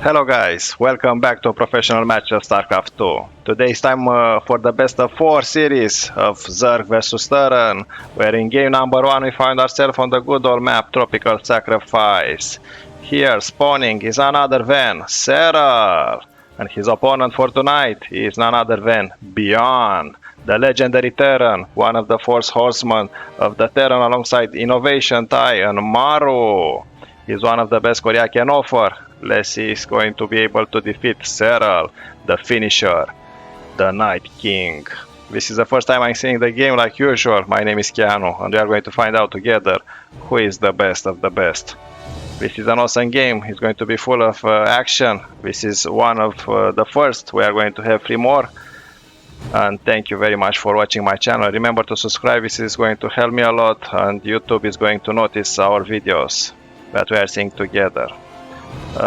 Hello guys, welcome back to a professional match of StarCraft 2. Today is time for the best of 4 series of Zerg versus Terran, where in game number 1 we find ourselves on the good old map Tropical Sacrifice. Here spawning is none other than Serral, and his opponent for tonight is none other than ByuN, the legendary Terran, one of the 4 horsemen of the Terran alongside Innovation Tai and Maru. He's one of the best Korea can offer. Let's see if he's going to be able to defeat Serral, the finisher, the Night King. This is the first time I'm seeing the game like usual. My name is Keanu, and we are going to find out together who is the best of the best. This is an awesome game. It's going to be full of action. This is one of the first. We are going to have 3 more. And thank you very much for watching my channel. Remember to subscribe. This is going to help me a lot, and YouTube is going to notice our videos that we are seeing together.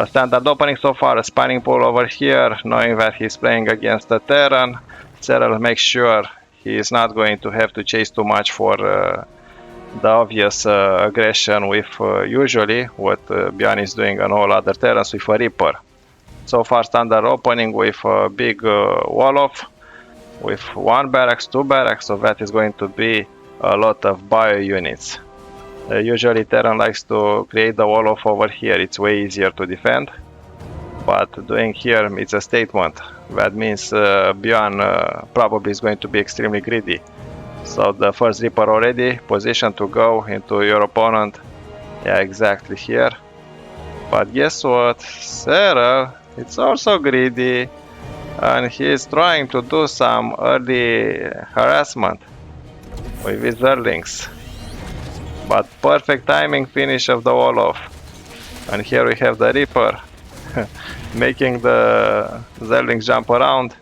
Standard opening so far, a spanning pool over here, knowing that he's playing against the Terran. Serral makes sure he is not going to have to chase too much for the obvious aggression with usually what ByuN is doing on all other Terrans with a Reaper. So far standard opening with a big wall-off, with 1 barracks, 2 barracks, so that is going to be a lot of bio units. Usually Terran likes to create the wall off over here, it's way easier to defend. But doing here, it's a statement. That means ByuN probably is going to be extremely greedy. So the first Reaper already positioned to go into your opponent. Yeah, exactly here. But guess what? Serral, it's also greedy. And he is trying to do some early harassment with his Zerlings. But perfect timing finish of the wall off. And here we have the Reaper making the Zerlings jump around.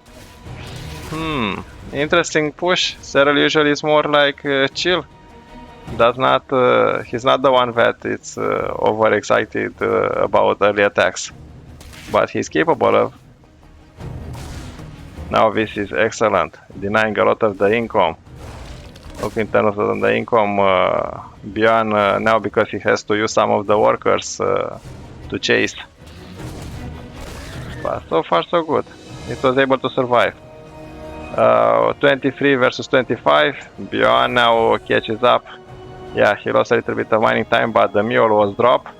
Interesting push. Serral usually is more like chill. Does not he's not the one that is overexcited about early attacks. But he's capable of. Now this is excellent, denying a lot of the income. Look in terms of the income, ByuN now, because he has to use some of the workers to chase. But so far so good. It was able to survive. 23 versus 25. ByuN now catches up. Yeah, he lost a little bit of mining time, but the mule was dropped.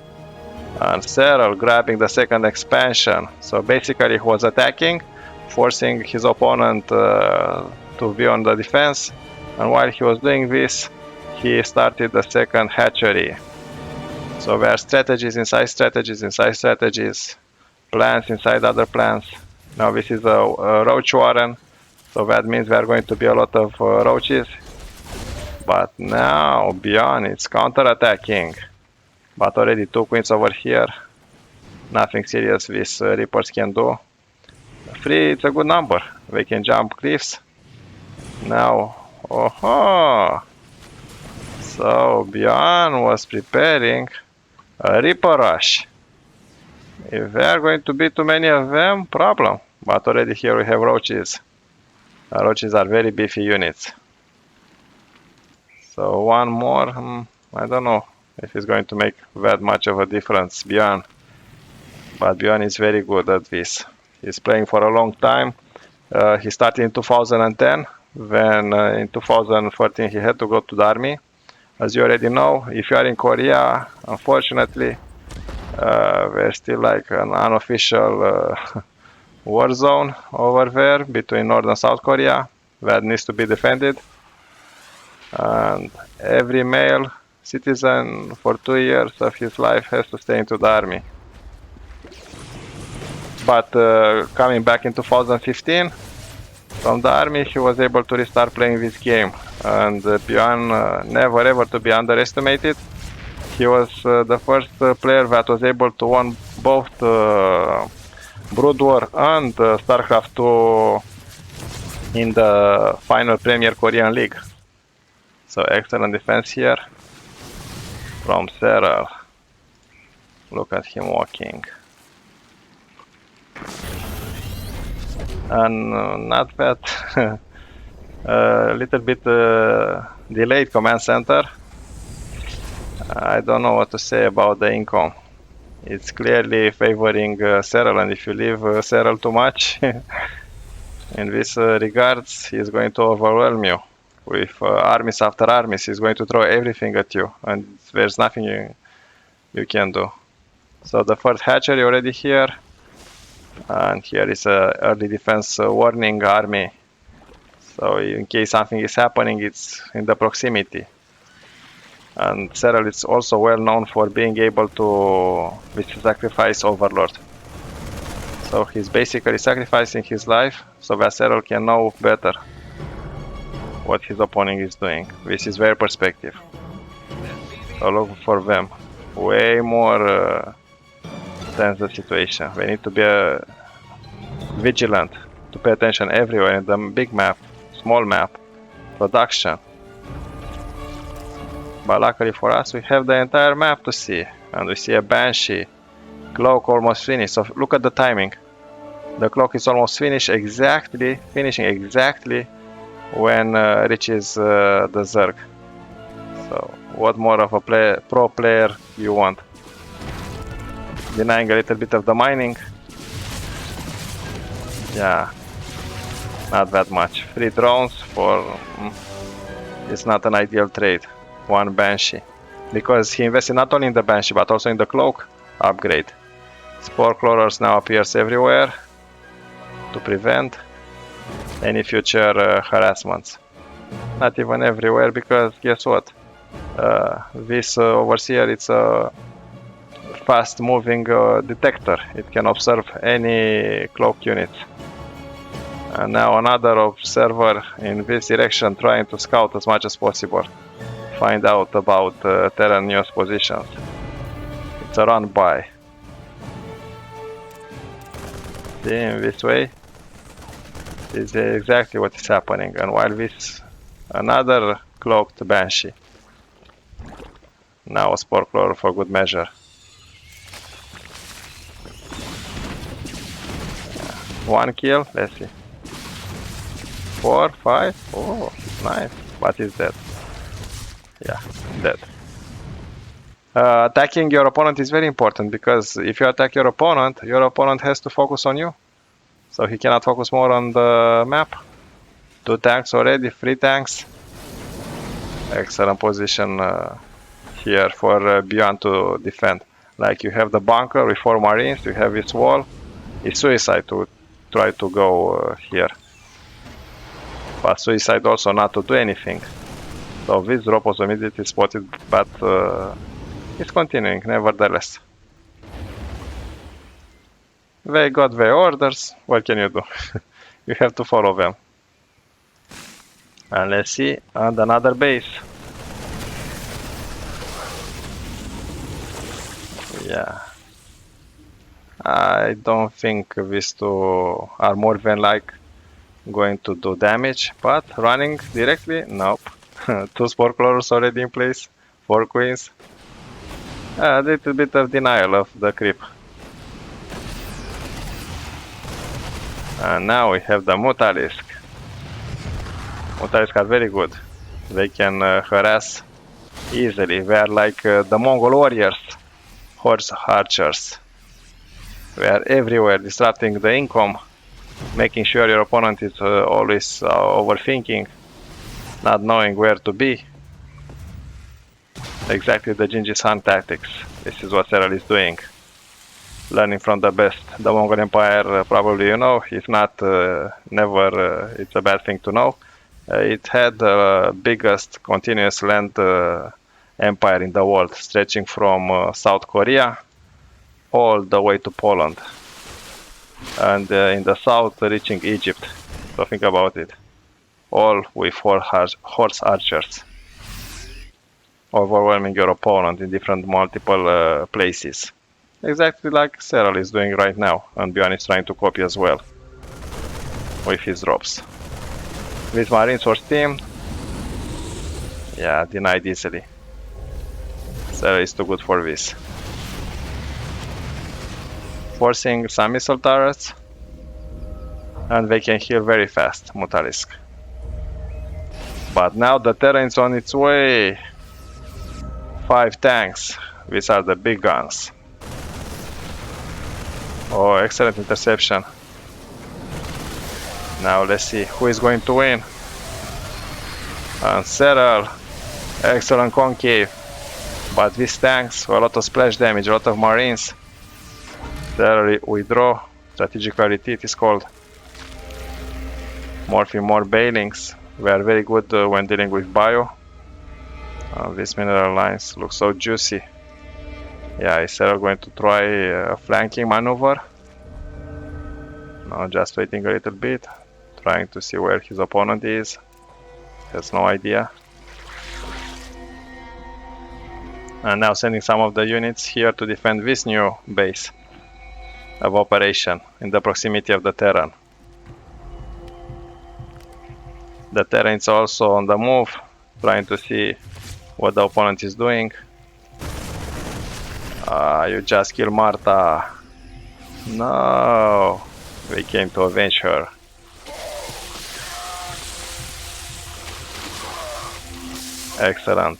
And Serral grabbing the second expansion. So basically he was attacking, forcing his opponent to be on the defense. And while he was doing this, he started the second hatchery. So there are strategies inside strategies inside strategies, plans inside other plans. Now this is a roach warren, so that means there are going to be a lot of roaches. But now ByuN is counter-attacking. But already 2 queens over here. Nothing serious these Reapers can do. 3, it's a good number. They can jump cliffs. Now, oh, so ByuN was preparing a Reaper rush. If there are going to be too many of them, problem. But already here we have roaches. Roaches are very beefy units. So 1 more, I don't know if it's going to make that much of a difference, ByuN. But ByuN is very good at this. He's playing for a long time. He started in 2010. Then in 2014 he had to go to the army. As you already know, if you are in Korea, unfortunately, there's still like an unofficial war zone over there between North and South Korea that needs to be defended. And every male citizen for 2 years of his life has to stay into the army. But coming back in 2015, from the army, he was able to restart playing this game, and ByuN never ever to be underestimated. He was the first player that was able to win both Brood War and StarCraft 2 in the final Premier Korean League. So excellent defense here from Serral. Look at him walking. And not bad. A little bit delayed command center. I don't know what to say about the income. It's clearly favoring Serral, and if you leave Serral too much in this regards, he's going to overwhelm you with armies after armies. He's going to throw everything at you, and there's nothing you can do. So the first hatchery already here, and here is a early defense warning army. So in case something is happening, it's in the proximity. And Serral is also well known for being able to sacrifice Overlord. So he's basically sacrificing his life so that Serral can know better what his opponent is doing. This is their perspective. So look for them. Way more tense the situation. They need to be vigilant, to pay attention everywhere in the big map, small map, production. But luckily for us, we have the entire map to see. And we see a Banshee. Cloak almost finished. So look at the timing. The clock is almost finished finishing exactly when reaches the Zerg. So what more of a pro player you want? Denying a little bit of the mining. Yeah, not that much. 3 drones for... it's not an ideal trade. 1 Banshee. Because he invested not only in the Banshee but also in the cloak upgrade. Spore crawlers now appears everywhere to prevent any future harassments. Not even everywhere, because guess what? This overseer, it's a fast moving detector. It can observe any cloak unit. And now another observer in this direction, trying to scout as much as possible. Find out about terran news positions. It's a run by. See, in this way is exactly what is happening. And while this another cloaked Banshee. Now a spore crawler for good measure. 1 kill, let's see. 4, 5, oh, nice, but he's dead. Yeah, dead. Attacking your opponent is very important, because if you attack your opponent has to focus on you. So he cannot focus more on the map. 2 tanks already, 3 tanks. Excellent position here for ByuN to defend. Like you have the bunker with 4 marines, you have this wall. It's suicide to try to go here. But suicide also not to do anything. So this drop was immediately spotted, but it's continuing nevertheless. They got their orders, what can you do? You have to follow them. And let's see, and another base. Yeah. I don't think these 2 are more than like going to do damage, but running directly, nope. 2 spore crawlers already in place, 4 queens. A little bit of denial of the creep. And now we have the Mutalisk. Mutalisk are very good. They can harass easily. They are like the Mongol warriors, horse archers. They are everywhere, disrupting the income, making sure your opponent is always overthinking, not knowing where to be. Exactly the Genghis Khan tactics. This is what Serral is doing. Learning from the best. The Mongol Empire, probably you know, if not, never, it's a bad thing to know. It had the biggest continuous land empire in the world, stretching from South Korea all the way to Poland. And in the south, reaching Egypt. So think about it. All with horse archers. Overwhelming your opponent in different multiple places. Exactly like Serral is doing right now, and ByuN is trying to copy as well with his drops. These marines were steamed. Yeah, denied easily. Serral is too good for this. Forcing some missile turrets, and they can heal very fast, Mutalisk. But now the terran is on its way. 5 tanks. These are the big guns. Oh, excellent interception. Now let's see who is going to win. And Serral, excellent concave. But these tanks, a lot of splash damage, a lot of marines. Serral withdraw, strategical retreat is called. Morphing more bailings. We are very good when dealing with bio. These mineral lines look so juicy. Yeah, is Serral going to try a flanking maneuver? No, just waiting a little bit. Trying to see where his opponent is. Has no idea. And now sending some of the units here to defend this new base of operation in the proximity of the terran. The terran is also on the move, trying to see what the opponent is doing. You just killed Marta. No, we came to avenge her. Excellent.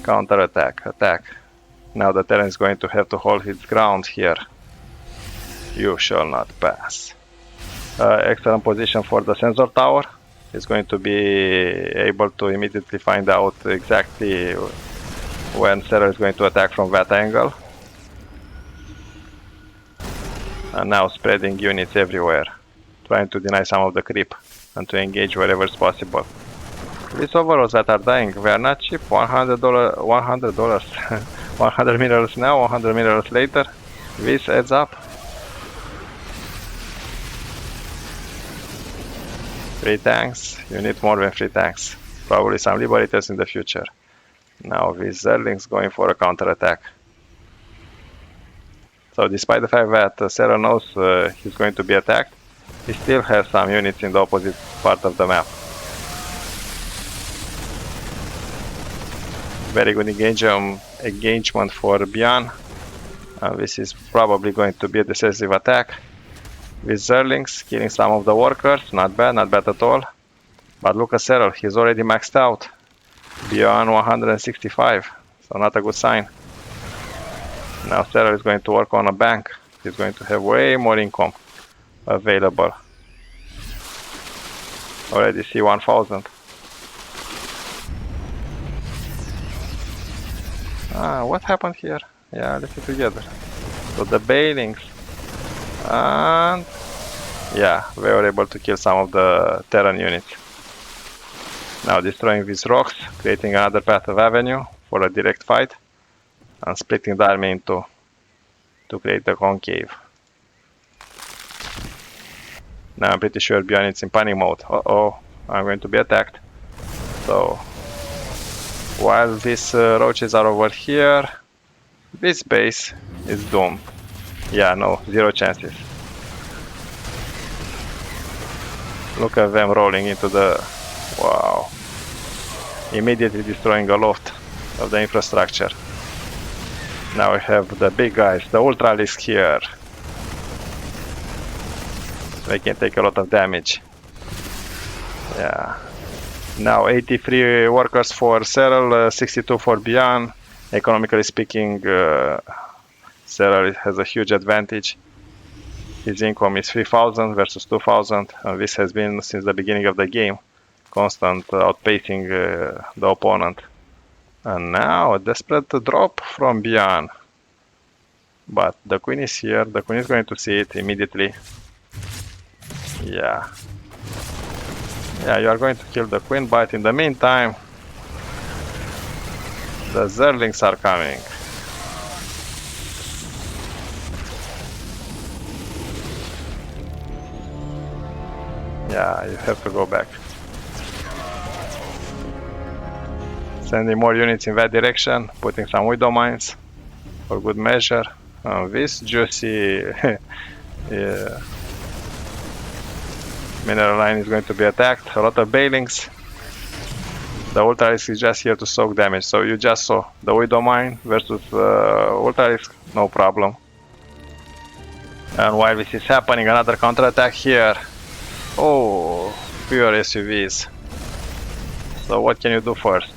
Counter-attack, attack. Now the terran is going to have to hold his ground here. You shall not pass. Excellent position for the sensor tower. He's going to be able to immediately find out exactly when Serral is going to attack from that angle. And now spreading units everywhere, trying to deny some of the creep and to engage wherever is possible. These overalls that are dying, they are not cheap. $100, $100. 100 minerals now, 100 minerals later. This adds up. 3 tanks, you need more than 3 tanks. Probably some liberators in the future. Now these zerglings going for a counter-attack. So despite the fact that Serral knows he's going to be attacked, he still has some units in the opposite part of the map. Very good engagement for ByuN. This is probably going to be a decisive attack. With zerglings, killing some of the workers, not bad at all. But look at Serral, he's already maxed out. ByuN 165, so not a good sign. Now Serral is going to work on a bank. He's going to have way more income available. Already see 1000. What happened here? Yeah, let's see together. So the bailings. And yeah, we were able to kill some of the terran units. Now destroying these rocks, creating another path of avenue for a direct fight, and splitting the army into to create a concave. Now I'm pretty sure ByuN is in panic mode. Uh-oh, I'm going to be attacked. So while these roaches are over here, this base is doomed. Yeah, no, 0 chances. Look at them rolling into the... wow. Immediately destroying a lot of the infrastructure. Now we have the big guys, the ultralisks here. They can take a lot of damage. Yeah. Now 83 workers for Serral, 62 for ByuN. Economically speaking, Serral has a huge advantage. His income is 3000 versus 2000, and this has been since the beginning of the game. Constant outpacing the opponent. And now a desperate drop from ByuN. But the queen is here, the queen is going to see it immediately. Yeah. Yeah, you are going to kill the queen, but in the meantime, the zerglings are coming. Yeah, you have to go back. Sending more units in that direction, putting some widow mines for good measure. This juicy mineral line is going to be attacked. A lot of bailings. The ultralisk is just here to soak damage. So you just saw the widow mine versus ultralisk, no problem. And while this is happening, another counterattack here. Oh, pure SUVs. So what can you do first?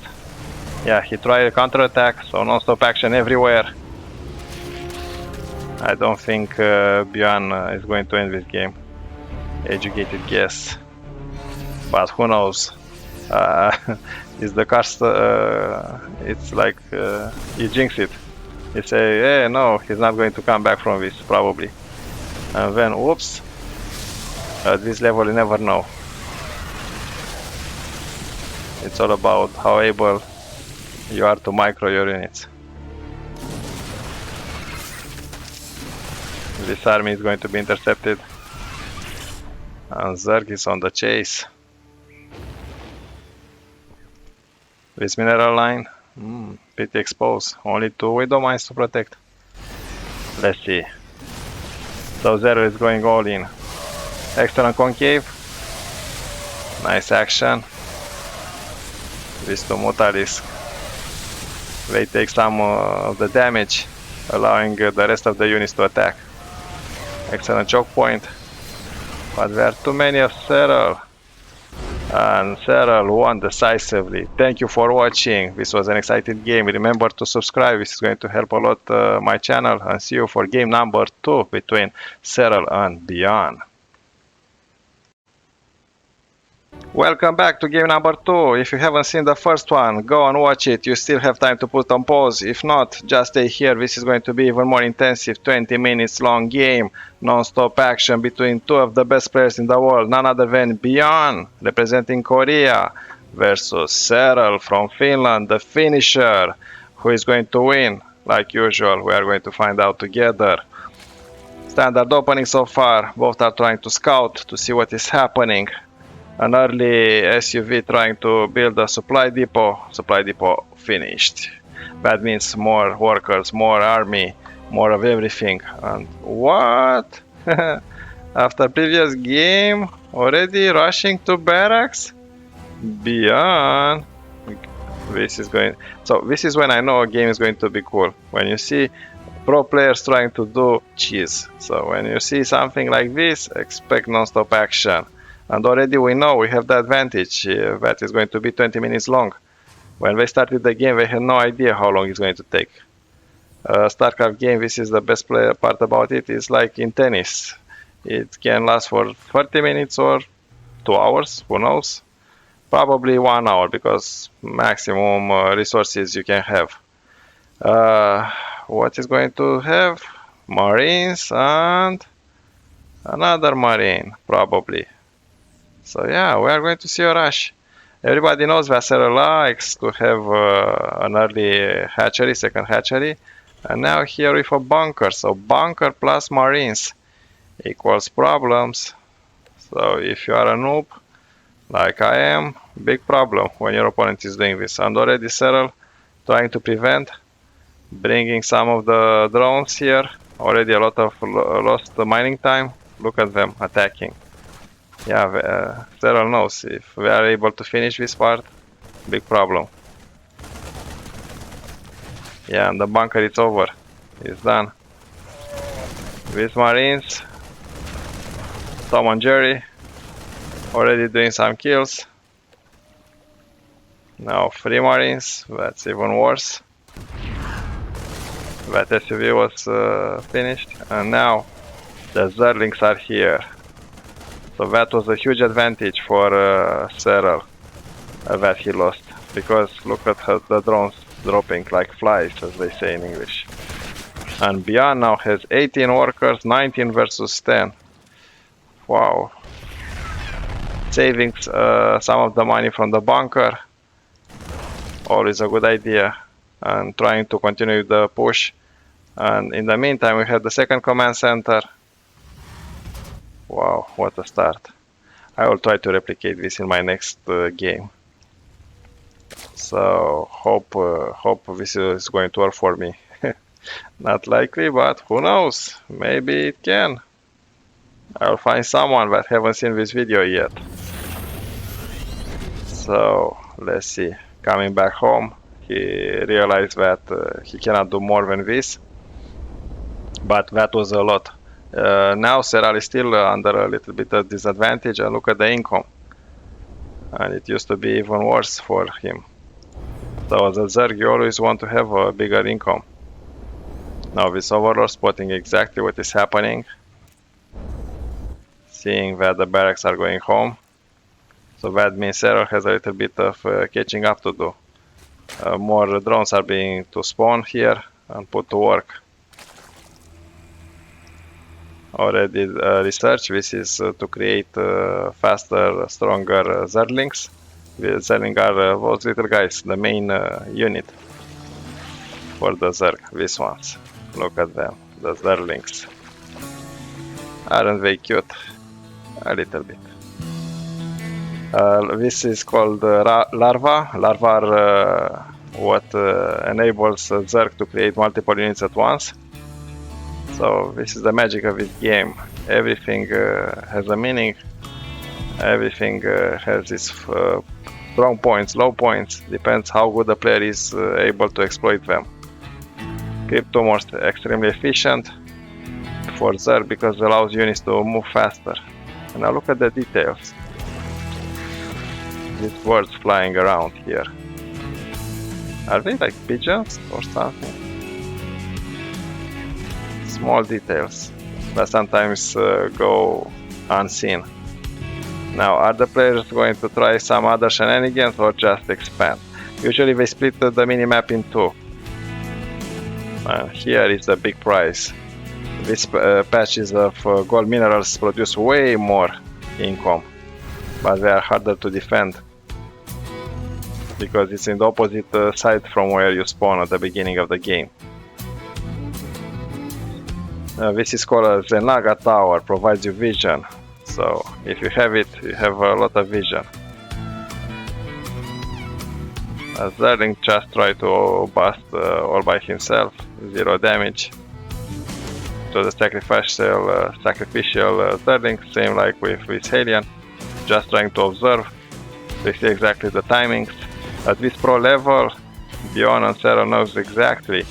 Yeah, he tried a counterattack, so non-stop action everywhere. I don't think ByuN is going to end this game. Educated guess. But who knows? Is the cast? It's like you jinx it. You say, hey, no, he's not going to come back from this, probably. And then, whoops. At this level, you never know. It's all about how able you are to micro your units. This army is going to be intercepted. And Zerg is on the chase. This mineral line, pretty exposed. Only 2 widow mines to protect. Let's see. So Zero is going all in. External concave. Nice action. These 2 Mutalisks. They take some of the damage, allowing the rest of the units to attack. Excellent choke point. But there are too many of Serral. And Serral won decisively. Thank you for watching. This was an exciting game. Remember to subscribe. This is going to help a lot my channel. And see you for game number 2 between Serral and ByuN. Welcome back to game number 2. If you haven't seen the first one, go and watch it. You still have time to put on pause. If not, just stay here. This is going to be even more intensive, 20 minutes long game. Non-stop action between 2 of the best players in the world. None other than ByuN, representing Korea, versus Serral from Finland, the finisher. Who is going to win? Like usual, we are going to find out together. Standard opening so far. Both are trying to scout to see what is happening. An early SUV trying to build a supply depot. Supply depot finished. That means more workers, more army, more of everything. And what? After previous game, already rushing to barracks? ByuN. This is going. So this is when I know a game is going to be cool. When you see pro players trying to do cheese. So when you see something like this, expect non-stop action. And already we know we have the advantage that is going to be 20 minutes long. When they started the game, they had no idea how long it's going to take. StarCraft game, this is the best part about it, is like in tennis. It can last for 30 minutes or 2 hours, who knows? Probably 1 hour, because maximum resources you can have. What is going to have? Marines and another Marine, probably. So yeah, we are going to see a rush. Everybody knows that Serral likes to have an early hatchery, second hatchery. And now here with a bunker. So bunker plus Marines equals problems. So if you are a noob, like I am, big problem when your opponent is doing this. And already Serral trying to prevent, bringing some of the drones here. Already a lot of lost mining time. Look at them attacking. Yeah, Serral knows if we are able to finish this part, big problem. Yeah, and the bunker is over. It's done. These Marines, Tom and Jerry, already doing some kills. Now 3 Marines, that's even worse. That SUV was finished, and now the Zerlings are here. So that was a huge advantage for Serral that he lost, because look at the drones dropping like flies, as they say in English. And ByuN now has 18 workers, 19 versus 10. Wow. Saving some of the money from the bunker, always a good idea, and trying to continue the push. And in the meantime, we have the second command center. Wow, what a start. I will try to replicate this in my next game. So, hope this is going to work for me. Not likely, but who knows? Maybe it can. I'll find someone that haven't seen this video yet. So, let's see. Coming back home, he realized that he cannot do more than this. But that was a lot. Now Serral is still under a little bit of disadvantage, and look at the income. And it used to be even worse for him. So as a Zerg, you always want to have a bigger income. Now this overlord spotting exactly what is happening, seeing that the barracks are going home. So that means Serral has a little bit of catching up to do. More drones are being to spawn here and put to work. Already research, this is to create faster, stronger zerglings. The zerglings are those little guys, the main unit for the zerg, these ones. Look at them, the zerglings. Aren't they cute? A little bit. This is called larva. Larva are what enables zerg to create multiple units at once. So this is the magic of this game. Everything has a meaning. Everything has its strong points, low points. Depends how good the player is able to exploit them. Crypto more extremely efficient for Zerg because it allows units to move faster. And now look at the details. These birds flying around here. Are they like pigeons or something? Small details that sometimes go unseen. Now, are the players going to try some other shenanigans or just expand? Usually they split the minimap in two. Here is the big prize. These patches of gold minerals produce way more income, but they are harder to defend because it's in the opposite side from where you spawn at the beginning of the game. This is called a Zenaga Tower, provides you vision. So if you have it, you have a lot of vision. Zerling just tried to bust all by himself, 0 damage. So the sacrificial Zerling, same like with Halion, just trying to observe. They see exactly the timings. At this pro level, ByuN and Serral knows exactly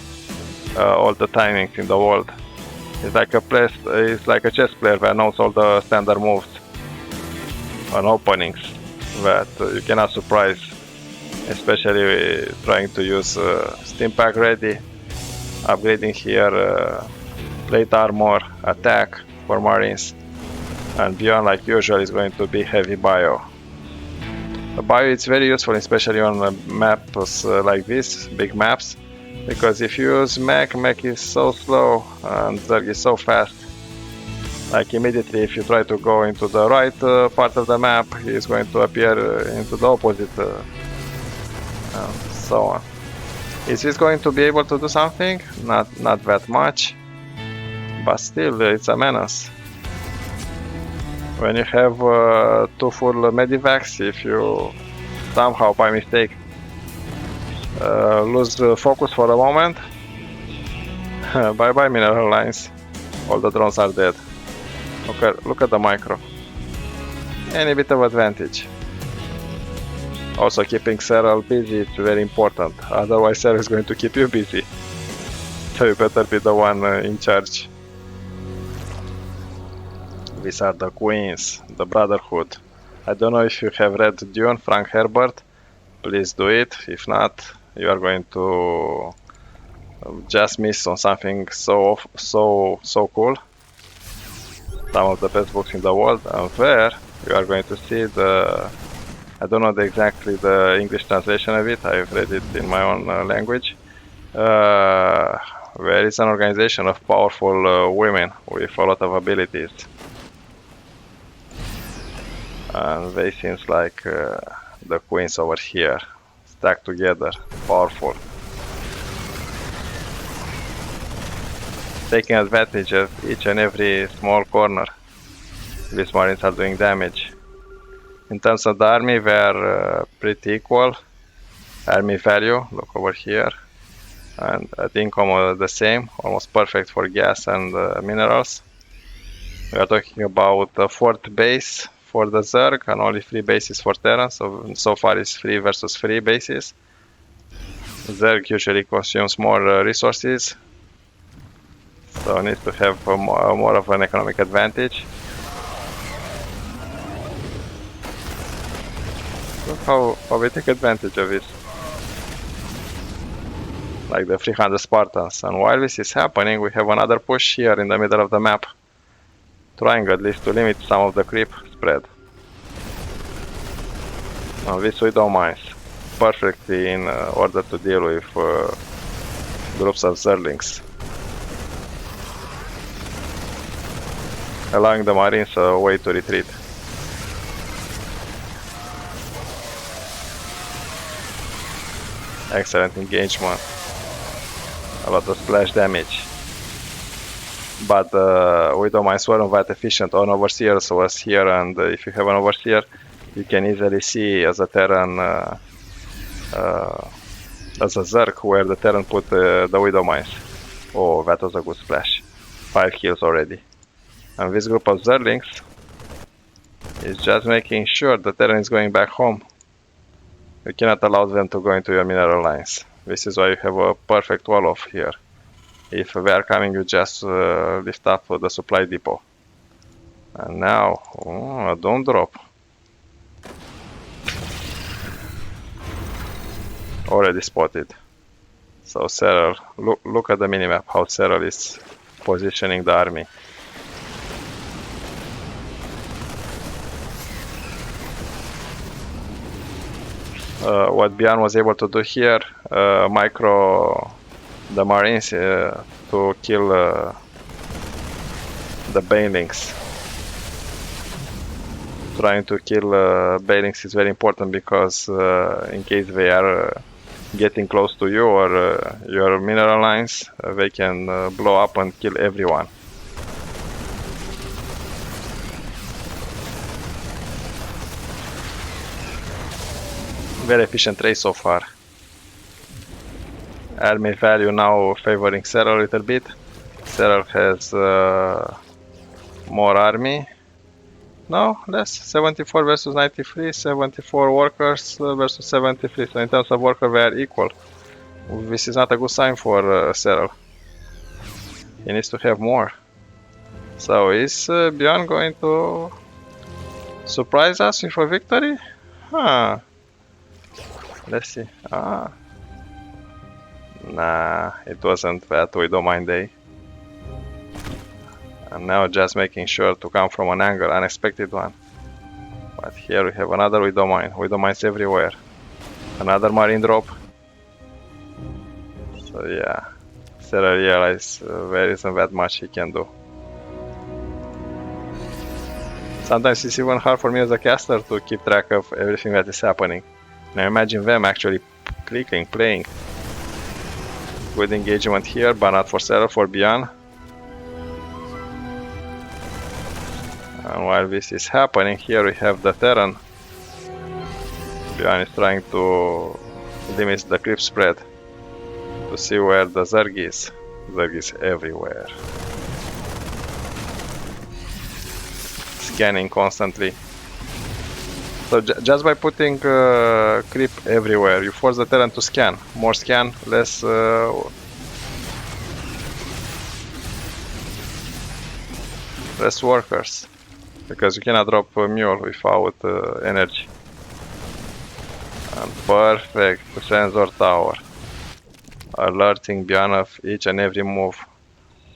all the timings in the world. It's like a chess player that knows all the standard moves and openings that you cannot surprise, especially trying to use Steam Pack ready, upgrading here plate armor, attack for marines, and ByuN like usual is going to be heavy bio. The bio is very useful, especially on maps like this, big maps. Because if you use mech is so slow and Zerg is so fast. Like immediately if you try to go into the right part of the map, he is going to appear into the opposite and so on. Is this going to be able to do something? Not that much, but still it's a menace. When you have 2 full medivacs, if you somehow by mistake lose focus for a moment, bye bye mineral lines, all the drones are dead. Look at the micro. Any bit of advantage. Also keeping Serral busy is very important, otherwise Serral is going to keep you busy. So you better be the one in charge. These are the queens, the brotherhood. I don't know if you have read Dune, Frank Herbert. Please do it. If not, you are going to just miss on something so cool. Some of the best books in the world, and there you are going to see I don't know exactly the English translation of it. I've read it in my own language. There is an organization of powerful women with a lot of abilities, and they seems like the queens over here, stacked together, powerful. Taking advantage of each and every small corner. These marines are doing damage. In terms of the army, they are pretty equal. Army value, look over here. And at income the same, almost perfect for gas and minerals. We are talking about the 4th base for the Zerg and only 3 bases for Terran, so far it's 3 versus 3 bases. Zerg usually consumes more resources, so needs to have more of an economic advantage. Look how we take advantage of it. like the 300 Spartans. And while this is happening, we have another push here in the middle of the map, trying at least to limit some of the creep spread. Now this we don't mind perfectly in order to deal with groups of zerglings, allowing the marines a way to retreat. Excellent engagement, a lot of splash damage, but Widowmines weren't that efficient. On Overseers was here, and if you have an Overseer, you can easily see as a Terran, as a Zerg, where the Terran put the Widowmines. Oh, that was a good splash. 5 kills already. And this group of Zerglings is just making sure the Terran is going back home. You cannot allow them to go into your mineral lines. This is why you have a perfect wall off here. If they are coming, you just lift up the supply depot. And now, don't drop. Already spotted. So Serral, look at the minimap, how Serral is positioning the army. What ByuN was able to do here, micro the marines to kill the banelings. Trying to kill banelings is very important because in case they are getting close to you or your mineral lines, they can blow up and kill everyone. Very efficient race so far. Army value now favoring Serral a little bit. Serral has more army. No, less. 74 versus 93, 74 workers versus 73. So in terms of worker, they are equal. This is not a good sign for Serral. He needs to have more. So is ByuN going to surprise us with a victory? Huh. Let's see. Nah, it wasn't that. We don't mind day. And now just making sure to come from an angle, unexpected one. But here we have another we don't mind. We don't mind everywhere. Another marine drop. So yeah, Serral realized there isn't that much he can do. Sometimes it's even hard for me as a caster to keep track of everything that is happening. Now imagine them actually clicking, playing. Good engagement here, but not for Serral, for ByuN. And while this is happening, here we have the Terran. ByuN is trying to limit the creep spread to see where the Zerg is. Zerg is everywhere. Scanning constantly. So just by putting creep everywhere, you force the Terran to scan. More scan, less less workers. Because you cannot drop a mule without energy. And perfect sensor tower. Alerting ByuN of each and every move.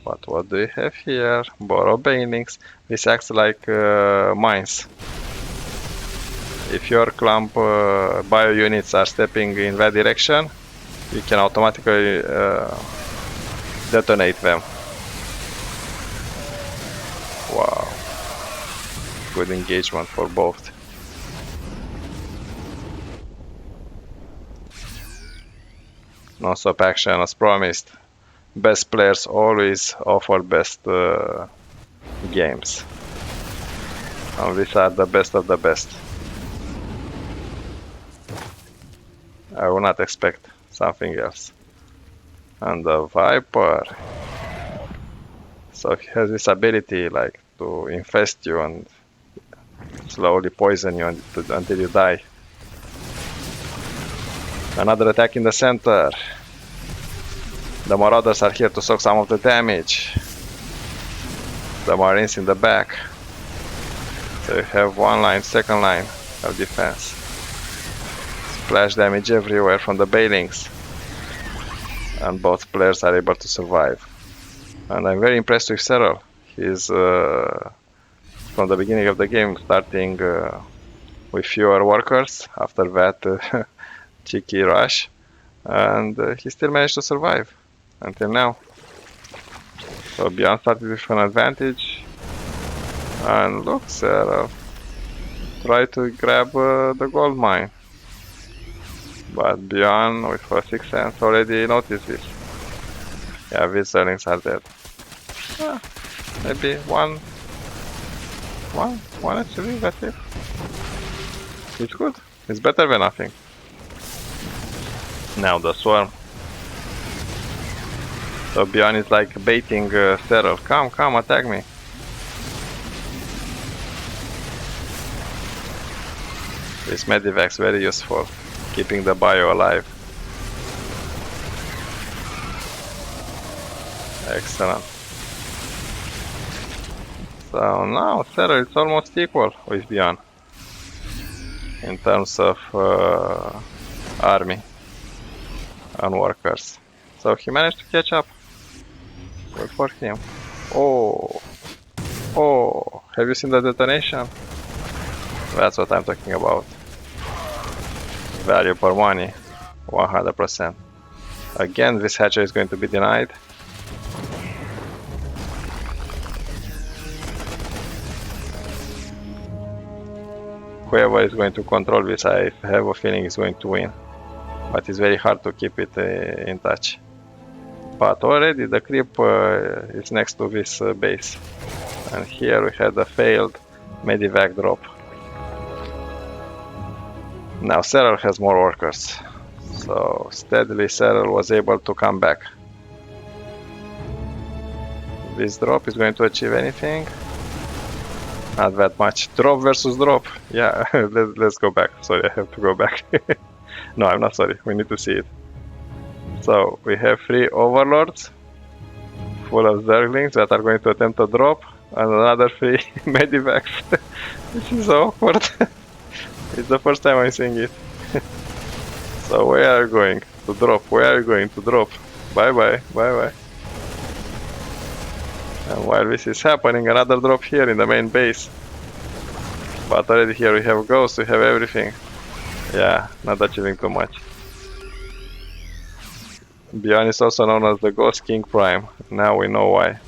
But what do we have here? Borrow banelings. This acts like mines. If your clump bio units are stepping in that direction, you can automatically detonate them. Wow. Good engagement for both. Non-stop action as promised. Best players always offer best games. And these are the best of the best. I will not expect something else. And the Viper. So he has this ability like to infest you and slowly poison you until you die. Another attack in the center. The Marauders are here to soak some of the damage. The Marines in the back. So you have one line, second line of defense. Splash damage everywhere from the banelings. and both players are able to survive. And I'm very impressed with Serral. He's from the beginning of the game starting with fewer workers after that cheeky rush, and he still managed to survive until now. So ByuN started with an advantage, and look, Serral try to grab the gold mine, but ByuN with her 6th sense already noticed this. Yeah, these zerglings are dead. Maybe one actually, that's it. It's good, it's better than nothing. Now the swarm. So ByuN is like baiting Serral. Come, attack me. This medivac's very useful, keeping the bio alive. Excellent. So now Serral is almost equal with ByuN in terms of army and workers. So he managed to catch up. Good for him. Oh, have you seen the detonation? That's what I'm talking about. Value for money, 100%. Again, this hatcher is going to be denied. Whoever is going to control this, I have a feeling is going to win. But it's very hard to keep it in touch. But already the creep is next to this base. And here we had a failed medivac drop. Now Serral has more workers, so steadily Serral was able to come back. This drop is going to achieve anything? Not that much. Drop versus drop. Yeah, let's go back. Sorry, I have to go back. No, I'm not sorry. We need to see it. So we have 3 overlords full of zerglings that are going to attempt a drop, and another 3 medivacs. This is so awkward. It's the first time I'm seeing it. So where are you going to drop? Where are you going to drop? Bye bye. And while this is happening, another drop here in the main base. But already here we have ghosts, we have everything. Yeah, not achieving too much. ByuN is also known as the Ghost King Prime. Now we know why.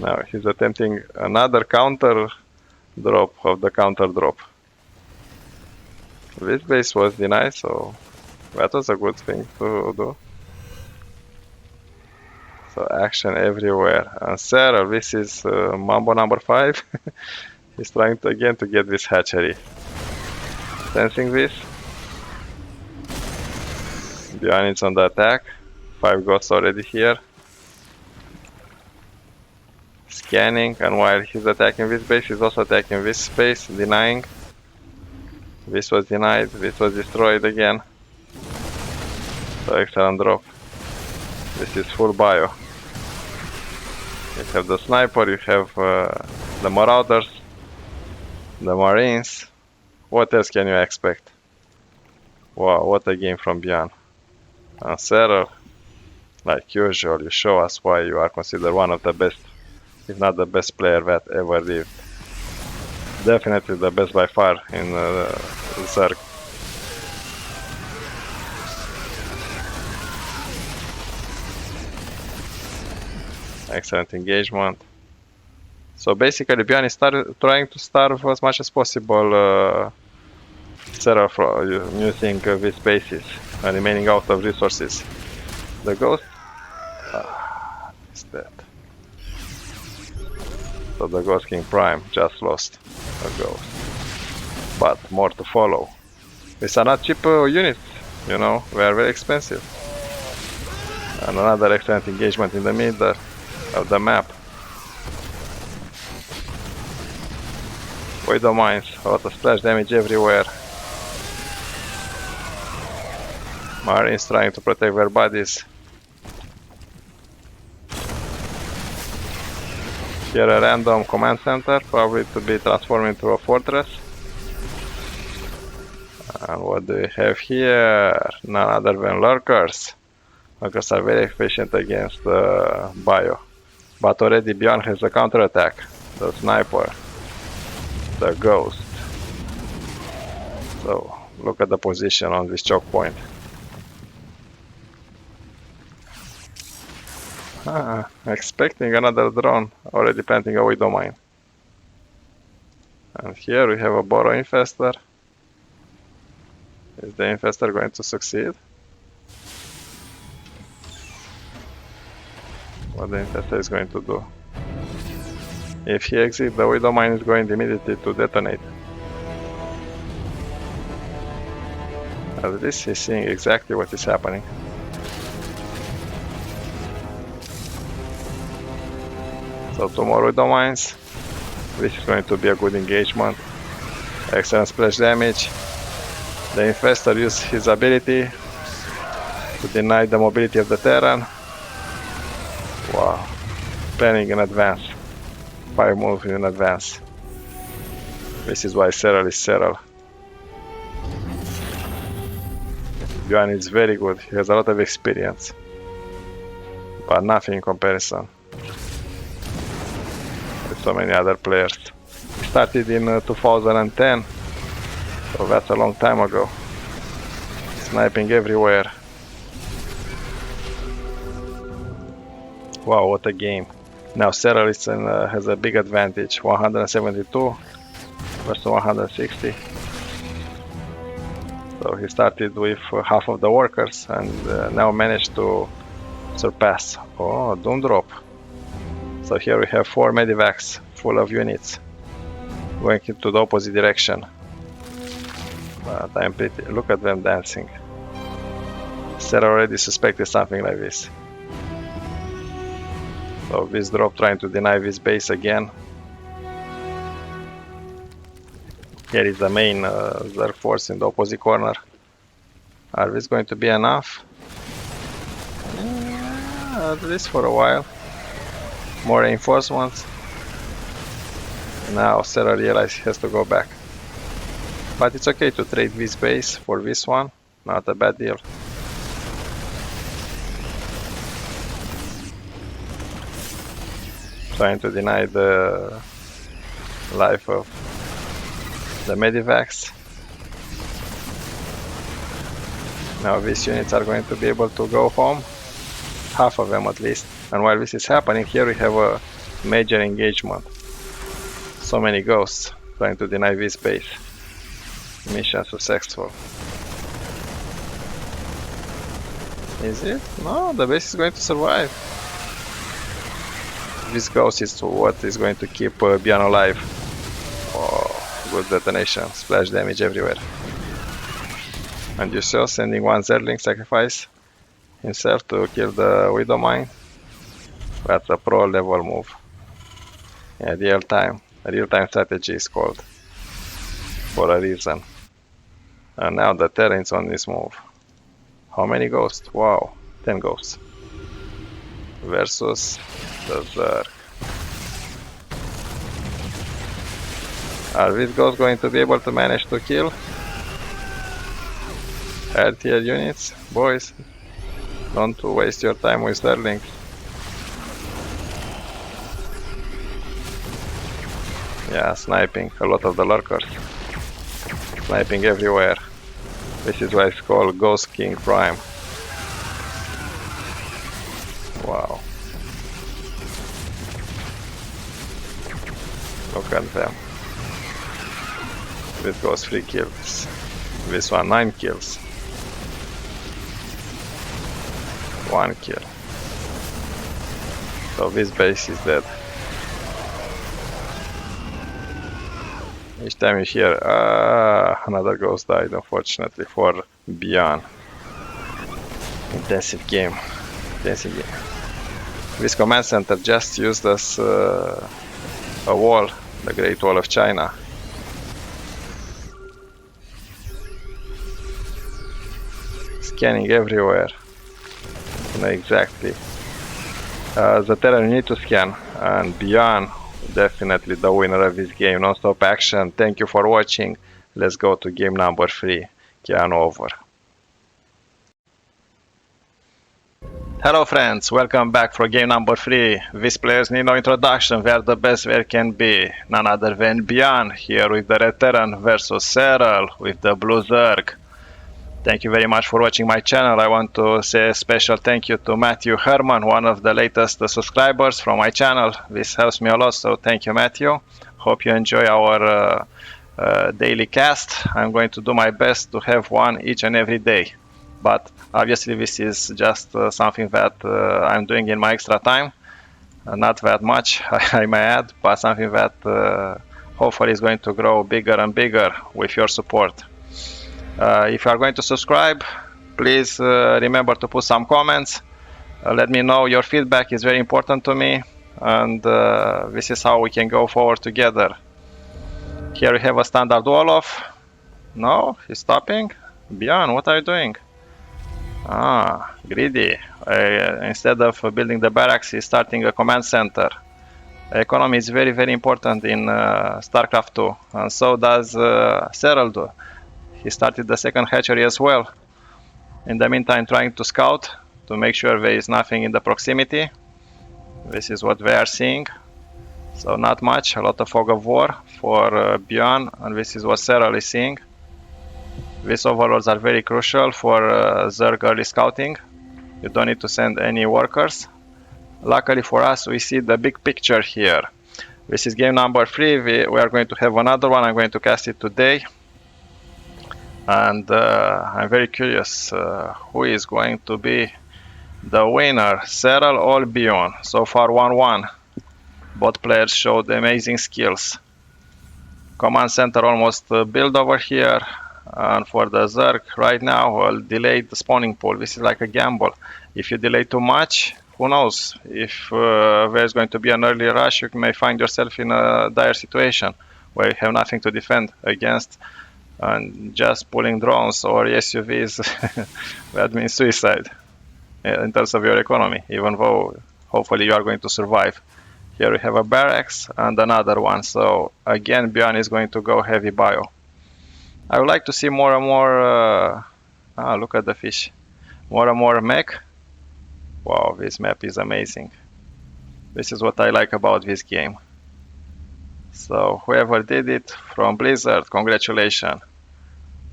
Now he's attempting another counter drop of the counter drop. This base was denied, so that was a good thing to do. So action everywhere. And Serral, this is Mambo number 5. He's trying to again to get this hatchery. Sensing this. ByuN is on the attack. 5 ghosts already here. Scanning, and while he's attacking this base, he's also attacking this space, denying. This was denied, this was destroyed again. So excellent drop. This is full bio. You have the sniper, you have the marauders, the marines. What else can you expect? Wow, what a game from ByuN. And Serral, like usual, you show us why you are considered one of the best, if not the best player that ever lived. Definitely the best by far in Zerg. Excellent engagement. So basically ByuN is trying to starve as much as possible Serral using these bases and remaining out of resources. The ghost is dead. So the Ghost King Prime just lost a ghost. But more to follow. These are not cheap units, you know, they are very expensive. And another excellent engagement in the middle of the map. Widow mines, a lot of splash damage everywhere. Marines trying to protect their bodies. Here a random command center, probably to be transformed into a fortress. And what do we have here? None other than lurkers. Lurkers are very efficient against ByuN. But already ByuN has a counterattack. The sniper. The ghost. So look at the position on this choke point. Expecting another drone. Already planting a widow mine. And here we have a Burrow infestor. Is the infestor going to succeed? What the infestor is going to do? If he exits, the widow mine is going immediately to detonate. At least he's seeing exactly what is happening. So 2 more widow mines. This is going to be a good engagement. Excellent splash damage. The infestor uses his ability to deny the mobility of the terran. Wow. Planning in advance. 5 moves in advance. This is why Serral is Serral. ByuN is very good. He has a lot of experience. But nothing in comparison with so many other players. He started in 2010. So that's a long time ago. Sniping everywhere. Wow, what a game. Now Serral has a big advantage. 172 versus 160. So he started with half of the workers and now managed to surpass. Oh, Doom drop. So here we have 4 medivacs full of units going into the opposite direction. But I'm pretty. Look at them dancing. Serral already suspected something like this. So this drop trying to deny this base again. Here is the main zerg force in the opposite corner. Are these going to be enough? Yeah, at least for a while. More reinforcements. Now Serral realizes he has to go back. But it's okay to trade this base for this one. Not a bad deal. Trying to deny the life of the medivacs. Now these units are going to be able to go home. Half of them at least. And while this is happening, here we have a major engagement. So many ghosts trying to deny this base. Mission successful. Is it? No, the base is going to survive. This ghost is what is going to keep ByuN alive. Oh, good detonation. Splash damage everywhere. And you saw sending one zergling sacrifice himself to kill the widow mine. That's a pro level move. Yeah, real time strategy is called for a reason. And now the terran's on this move. How many ghosts? Wow, 10 ghosts. Versus the zerg. Are these ghosts going to be able to manage to kill higher tier units? Boys, don't waste your time with zerglings. Yeah, sniping a lot of the lurkers. Sniping everywhere. This is why it's called Ghost King Prime. Wow. Look at them. This goes 3 kills. This one 9 kills. 1 kill. So this base is dead. Each time you hear, another ghost died, unfortunately, for ByuN. Intensive game. This command center just used as a wall, the Great Wall of China. Scanning everywhere. You know exactly. The terran you need to scan, and ByuN, definitely the winner of this game. Non-stop action. Thank you for watching. Let's go to game number 3. Keanu over. Hello friends, welcome back for game number 3. These players need no introduction, they are the best there can be. None other than ByuN, here with the red terran versus Serral with the blue zerg. Thank you very much for watching my channel. I want to say a special thank you to Matthew Herman, one of the latest subscribers from my channel. This helps me a lot, so thank you Matthew. Hope you enjoy our daily cast. I'm going to do my best to have one each and every day. But obviously this is just something that I'm doing in my extra time. Not that much, I may add, but something that hopefully is going to grow bigger and bigger with your support. If you are going to subscribe, please remember to put some comments. Let me know your feedback is very important to me, and this is how we can go forward together. Here we have a standard wall-off. No, he's stopping. ByuN, what are you doing? Ah, greedy. Instead of building the barracks, he's starting a command center. Economy is very, very important in StarCraft 2, and so does Serral do. He started the second hatchery as well. In the meantime, trying to scout to make sure there is nothing in the proximity. This is what they are seeing. So not much, a lot of fog of war for ByuN, and this is what Serral is seeing. These overlords are very crucial for zerg early scouting. You don't need to send any workers. Luckily for us, we see the big picture here. This is game number 3. We are going to have another one. I'm going to cast it today. And I'm very curious who is going to be the winner, Serral or ByuN. So far 1-1. Both players showed amazing skills. Command center almost built over here. And for the zerg right now, I'll delay the spawning pool. This is like a gamble. If you delay too much, who knows? If there's going to be an early rush, you may find yourself in a dire situation where you have nothing to defend against, and just pulling drones or SUVs, that means suicide in terms of your economy, even though hopefully you are going to survive. Here we have a barracks and another one, so again ByuN is going to go heavy bio. I would like to see more and more, look at the fish, more and more mech. Wow, this map is amazing. This is what I like about this game. So whoever did it from Blizzard, congratulations.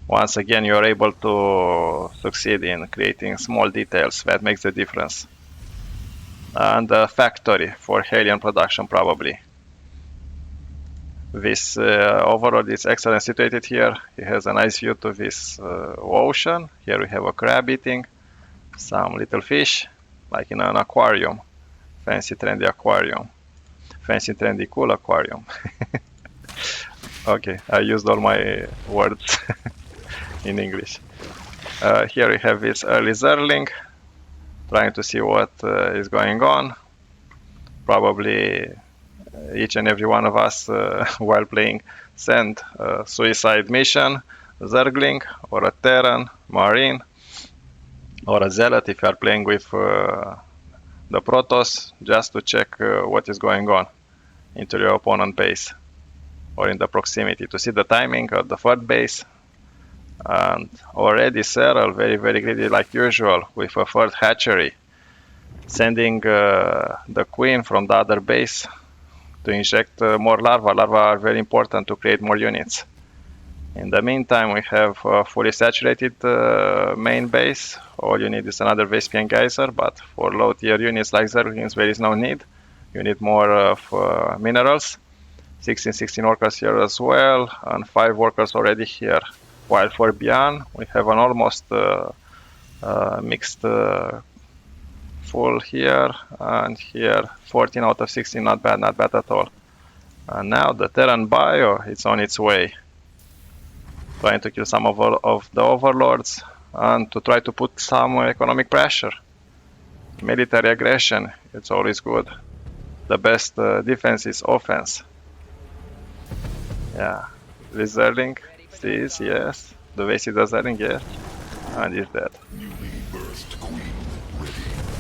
Once again, you are able to succeed in creating small details that makes the difference. And a factory for alien production probably. This overlord is excellent situated here. He has a nice view to this ocean. Here we have a crab eating some little fish, like in an aquarium. Fancy trendy aquarium. Fancy trendy cool aquarium. Okay, I used all my words in English. Here we have this early zergling, trying to see what is going on. Probably each and every one of us while playing send a suicide mission, zergling or a terran, marine, or a zealot if you are playing with the protoss, just to check what is going on into your opponent base or in the proximity to see the timing of the third base. And already Serral very, very greedy like usual with a third hatchery, sending the queen from the other base to inject more larvae. Larvae are very important to create more units. In the meantime, we have a fully saturated main base. All you need is another Vespian geyser, but for low tier units like zerglings, there is no need. You need more of minerals. 16 workers here as well, and 5 workers already here. While for ByuN, we have an almost mixed full here and here. 14 out of 16, not bad at all. And now the Terran bio, it's on its way. Trying to kill some of the overlords and to try to put some economic pressure. Military aggression, it's always good. The best defense is offense. Yeah, this zergling, sees, yes. The way he does zergling, yes. And he's dead.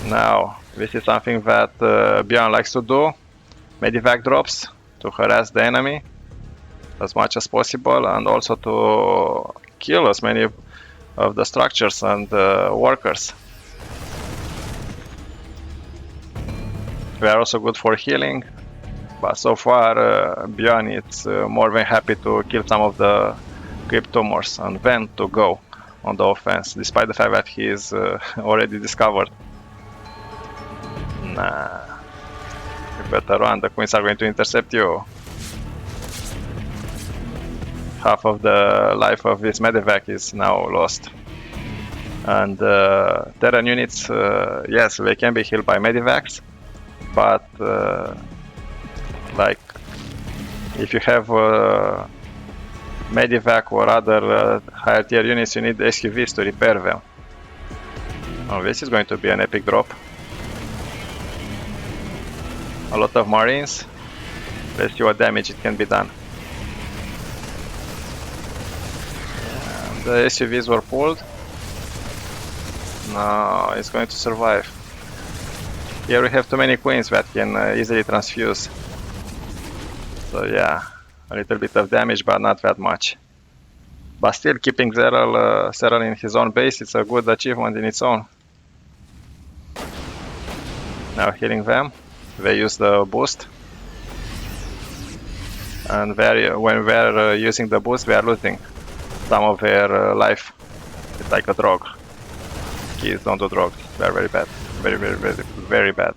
Now, this is something that ByuN likes to do. Medivac drops to harass the enemy as much as possible, and also to kill as many of the structures and workers. We are also good for healing, but so far ByuN is more than happy to kill some of the creep tumors and then to go on the offense, despite the fact that he is already discovered. Nah, you better run, the queens are going to intercept you. Half of the life of this medevac is now lost. And terran units, yes, they can be healed by medivacs, but like if you have medivac or other higher tier units, you need SUVs to repair them. Oh, this is going to be an epic drop. A lot of marines. Let's see what damage it can be done. And the SUVs were pulled. No, it's going to survive. Here we have too many queens that can easily transfuse. So yeah, a little bit of damage, but not that much. But still, keeping Serral in his own base, it's a good achievement in its own. Now healing them. They use the boost. And when we're using the boost, we are losing some of their life. It's like a drug. Kids don't do drugs. They're very bad. Very, very, very, very bad.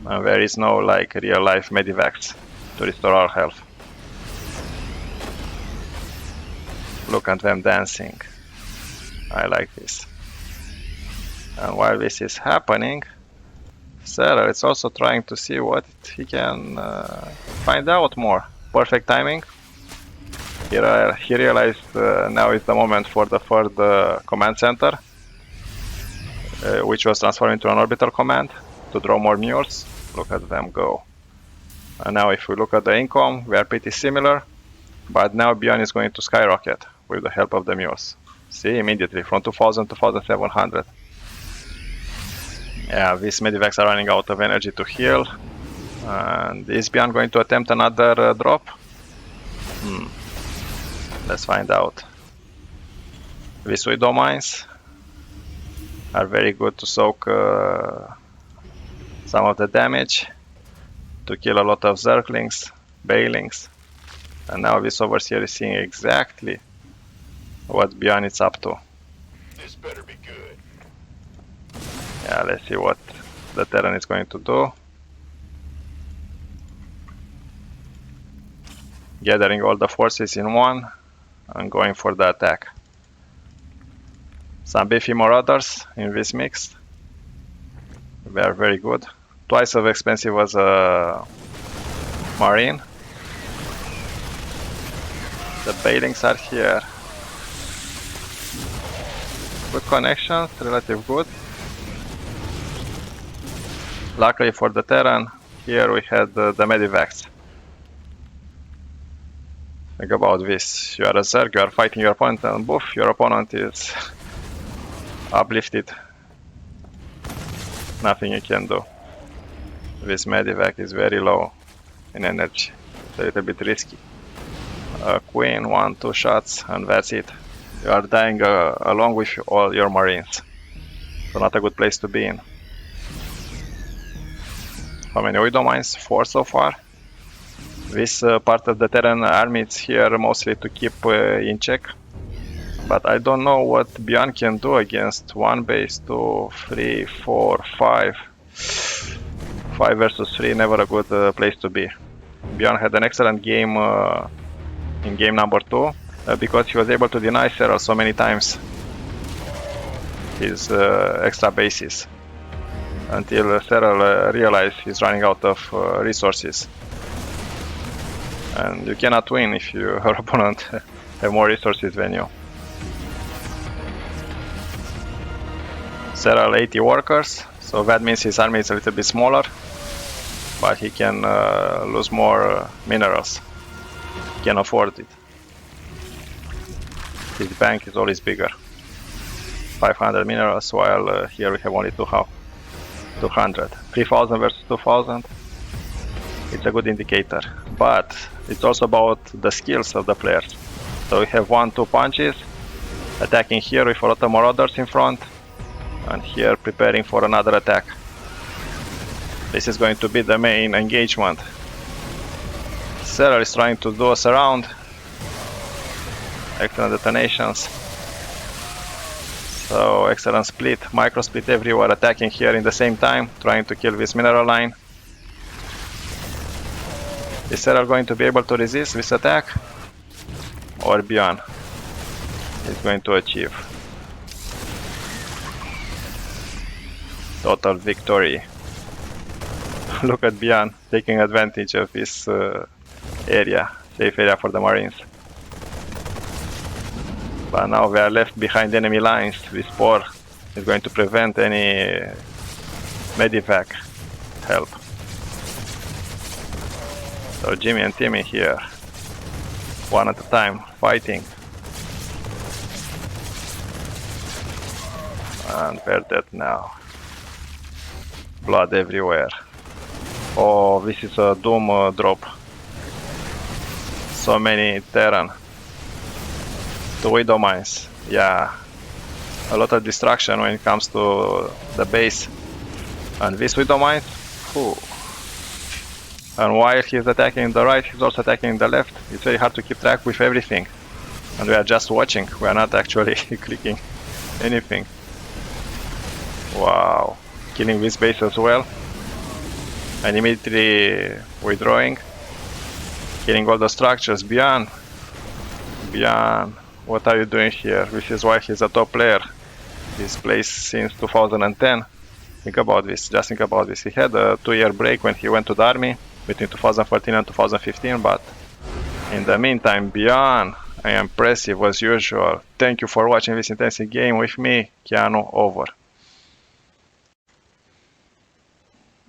And there is no like real life medivacs to restore our health. Look at them dancing. I like this. And while this is happening, Serral is also trying to see what he can find out more. Perfect timing. He realized now is the moment for the third command center, which was transformed into an orbital command to draw more mules. Look at them go. And now if we look at the income, we are pretty similar, but now ByuN is going to skyrocket with the help of the mules. See, immediately from 2000 to 2700. Yeah, these medivacs are running out of energy to heal. And is ByuN going to attempt another drop? Let's find out. These widow mines are very good to soak some of the damage, to kill a lot of zerglings, bailings. And now this overseer is seeing exactly what ByuN is up to. This better be good. Yeah, let's see what the Terran is going to do. Gathering all the forces in one and going for the attack. Some beefy marauders in this mix. They are very good. Twice as expensive as a marine. The bailings are here. Good connections, relative good. Luckily for the Terran, here we had the medivacs. Think about this. You are a zerg, you are fighting your opponent, and boof, your opponent is uplifted. Nothing you can do. This medivac is very low in energy. It's a little bit risky. A queen, 1-2 shots, and that's it. You are dying along with all your marines. So not a good place to be in. How many widow mines? 4 so far. This part of the Terran army is here mostly to keep in check. But I don't know what ByuN can do against 1 base, 2, 3, 4, 5. 5 versus 3, never a good place to be. ByuN had an excellent game in game number 2 because he was able to deny Serral so many times his extra bases until Serral realized he's running out of resources. And you cannot win if your opponent have more resources than you. Serral 80 workers, so that means his army is a little bit smaller, but he can lose more minerals. He can afford it. His bank is always bigger. 500 minerals, while here we have only 200. 3000 versus 2000. It's a good indicator, but it's also about the skills of the players. So we have 1-2 punches, attacking here with a lot of marauders in front, and here preparing for another attack. This is going to be the main engagement. Serral is trying to do us around. Excellent detonations. So excellent split, micro split everywhere, attacking here in the same time, trying to kill this mineral line. Is Serral going to be able to resist this attack? Or ByuN is going to achieve total victory? Look at ByuN taking advantage of this area, safe area for the Marines. But now we are left behind enemy lines. This spore is going to prevent any medivac help. So Jimmy and Timmy here, one at a time, fighting. And we're dead now. Blood everywhere. Oh, this is a doom drop. So many terran. The widow mines. Yeah. A lot of destruction when it comes to the base. And this widow mine. Whew. And while he's attacking the right, he's also attacking the left. It's very hard to keep track with everything. And we are just watching. We are not actually clicking anything. Wow. Killing this base as well. And immediately withdrawing. Killing all the structures. ByuN. ByuN, what are you doing here? This is why he's a top player. He's played since 2010. Think about this, just think about this. He had a 2-year break when he went to the army between 2014 and 2015, but in the meantime, ByuN, I am impressive as usual. Thank you for watching this intensive game with me, Keanu, over.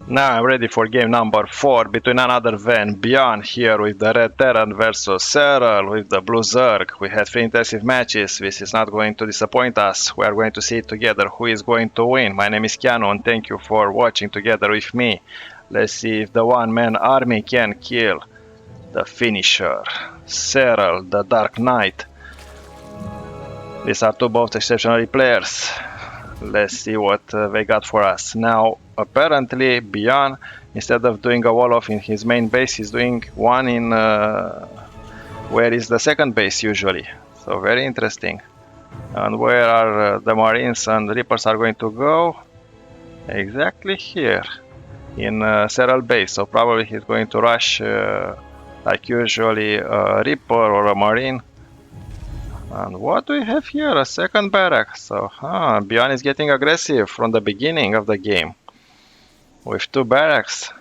Now I'm ready for game number 4 between none other than ByuN here with the red terran versus Serral with the blue zerg. We had 3 intensive matches. This is not going to disappoint us. We are going to see it together who is going to win. My name is Keanu and thank you for watching together with me. Let's see if the one-man army can kill the finisher, Serral, the Dark Knight. These are two both exceptional players. Let's see what they got for us. Now, apparently, ByuN, instead of doing a wall-off in his main base, he's doing one in where is the second base usually. So very interesting. And where are the Marines and Reapers are going to go? Exactly here, in Serral base. So probably he's going to rush, like usually, a Reaper or a Marine. And what do we have here? A second barrack. So, ByuN is getting aggressive from the beginning of the game with 2 barracks.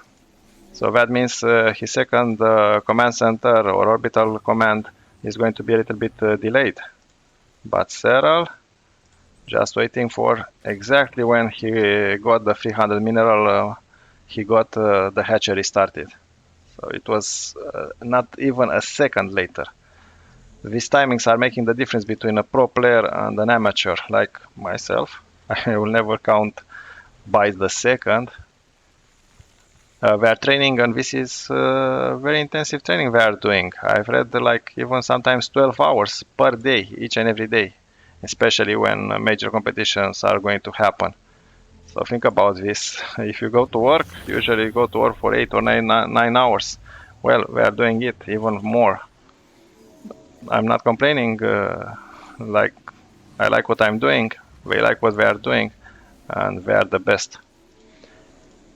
So that means his second command center or orbital command is going to be a little bit delayed. But Serral, just waiting for exactly when he got the 300 mineral, he got the hatchery started. So it was not even a second later. These timings are making the difference between a pro player and an amateur, like myself. I will never count by the second. We are training, and this is very intensive training we are doing. I've read like even sometimes 12 hours per day, each and every day, especially when major competitions are going to happen. So think about this. If you go to work, usually you go to work for 8 or 9 hours. Well, we are doing it even more. I'm not complaining, like I like what I'm doing, we like what we are doing, and we are the best.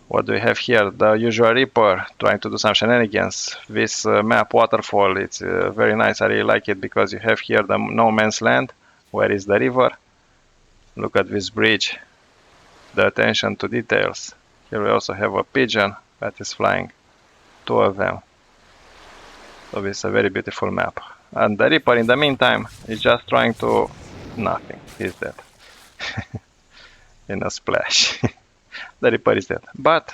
What do we have here? The usual Reaper trying to do some shenanigans. This map Waterfall, it's very nice, I really like it because you have here the no man's land, where is the river. Look at this bridge, the attention to details. Here we also have a pigeon that is flying, 2 of them. So it's a very beautiful map. And the Reaper in the meantime is just trying to... nothing, he's dead. In a splash. The Reaper is dead. But